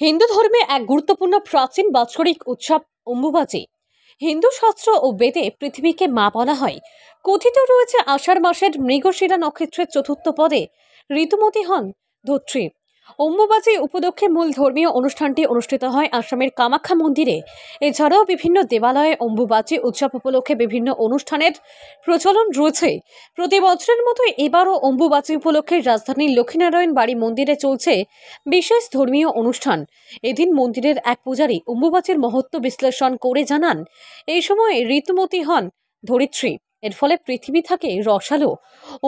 হিন্দু ধর্মে এক গুরুত্বপূর্ণ প্রাচীন বাৎসরিক উৎসব অম্বুবাচী। হিন্দু শাস্ত্র ও বেদে পৃথিবীকে মা বলা হয়। কথিত রয়েছে আষাঢ় মাসের মৃগশিরা নক্ষত্রের চতুর্থ পদে ঋতুমতী হন ধত্রী। অম্বুবাচী উপলক্ষে মূল ধর্মীয় অনুষ্ঠানটি অনুষ্ঠিত হয় আসামের কামাখ্যা মন্দিরে। এছাড়াও বিভিন্ন দেবালয়ে অম্বুবাচী উৎসব উপলক্ষে বিভিন্ন অনুষ্ঠানের প্রচলন রয়েছে। প্রতি বছরের মতো এবারও অম্বুবাচী উপলক্ষে রাজধানীর লক্ষ্মীনারায়ণ বাড়ি মন্দিরে চলছে বিশেষ ধর্মীয় অনুষ্ঠান। এদিন মন্দিরের এক পূজারী অম্বুবাচীর মহত্ব বিশ্লেষণ করে জানান, এই সময় ঋতুমতী হন ধরিত্রী। এর ফলে পৃথিবী থাকে রসালো।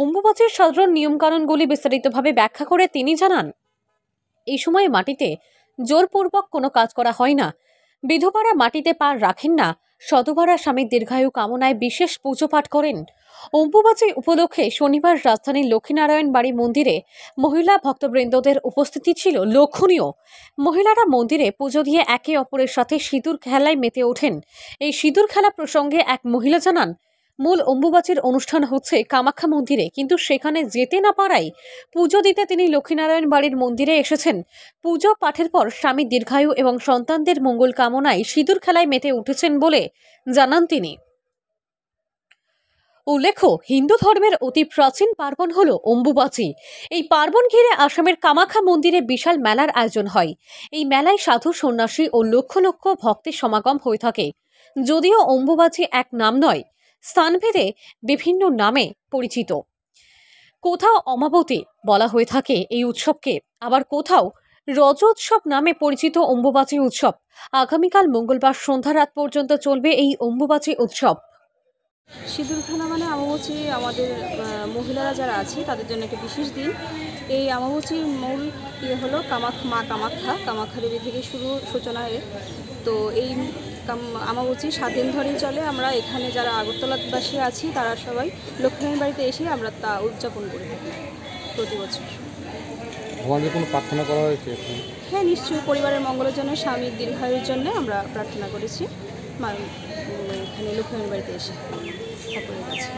অম্বুবাচীর সাধারণ নিয়মকানুনগুলি বিস্তারিতভাবে ব্যাখ্যা করে তিনি জানান, এই সময়ে মাটিতে জোরপূর্বক কোনো কাজ করা হয় না। বিধবারা মাটিতে পা রাখেন না। সধবারা স্বামীর দীর্ঘায়ু কামনায় বিশেষ পুজো পাঠ করেন। অম্বুবাচী উপলক্ষে শনিবার রাজধানীর লক্ষ্মীনারায়ণ বাড়ি মন্দিরে মহিলা ভক্তবৃন্দদের উপস্থিতি ছিল লক্ষণীয়। মহিলারা মন্দিরে পুজো দিয়ে একে অপরের সাথে সিঁদুর খেলায় মেতে ওঠেন। এই সিঁদুর খেলা প্রসঙ্গে এক মহিলা জানান, মূল অম্বুবাচীর অনুষ্ঠান হচ্ছে কামাখ্যা মন্দিরে, কিন্তু সেখানে যেতে না পারায় পুজো দিতে তিনি লক্ষ্মীনারায়ণ বাড়ির মন্দিরে এসেছেন। পুজো পাঠের পর স্বামী দীর্ঘায়ু এবং সন্তানদের মঙ্গল কামনায় সিঁদুর খেলায় মেতে উঠেছেন বলে জানান তিনি। উল্লেখ্য, হিন্দু ধর্মের অতি প্রাচীন পার্বণ হল অম্বুবাচী। এই পার্বণ ঘিরে আসামের কামাখ্যা মন্দিরে বিশাল মেলার আয়োজন হয়। এই মেলায় সাধু সন্ন্যাসী ও লক্ষ লক্ষ ভক্তের সমাগম হয়ে থাকে। যদিও অম্বুবাচী এক নাম নয়, স্থানভেদে বিভিন্ন নামে পরিচিত। কোথাও অমাবতী বলা হয়ে থাকে এই উৎসবকে, আবার কোথাও রজোৎসব নামে পরিচিত অম্বুবাচী উৎসব। আগামীকাল মঙ্গলবার সন্ধ্যা রাত পর্যন্ত চলবে এই অম্বুবাচী উৎসব। সিঁদুরখানা মানে অমাবস্যা আমাদের মহিলারা যারা আছে তাদের জন্য একটা বিশেষ দিন। এই অমাবস্যার মূল হলো মা কামাখ্যা দেবী থেকে সূচনা এর। তো এই অমাবস্যা 7 দিন ধরেই চলে। আমরা এখানে যারা আগরতলাবাসী আছি তারা সবাই লক্ষ্মীনারায়ণ বাড়িতে এসে আমরা তা উদযাপন করে থাকি প্রতি বছর। ভগবানকে কোনো প্রার্থনা করা হয়েছে? হ্যাঁ, নিশ্চয়ই। পরিবারের মঙ্গলের জন্য, স্বামীর দীর্ঘায়ুর জন্য আমরা প্রার্থনা করেছি এখানে লক্ষ্মীনারায়ণ বাড়িতে এসে ঠাকুরের কাছে।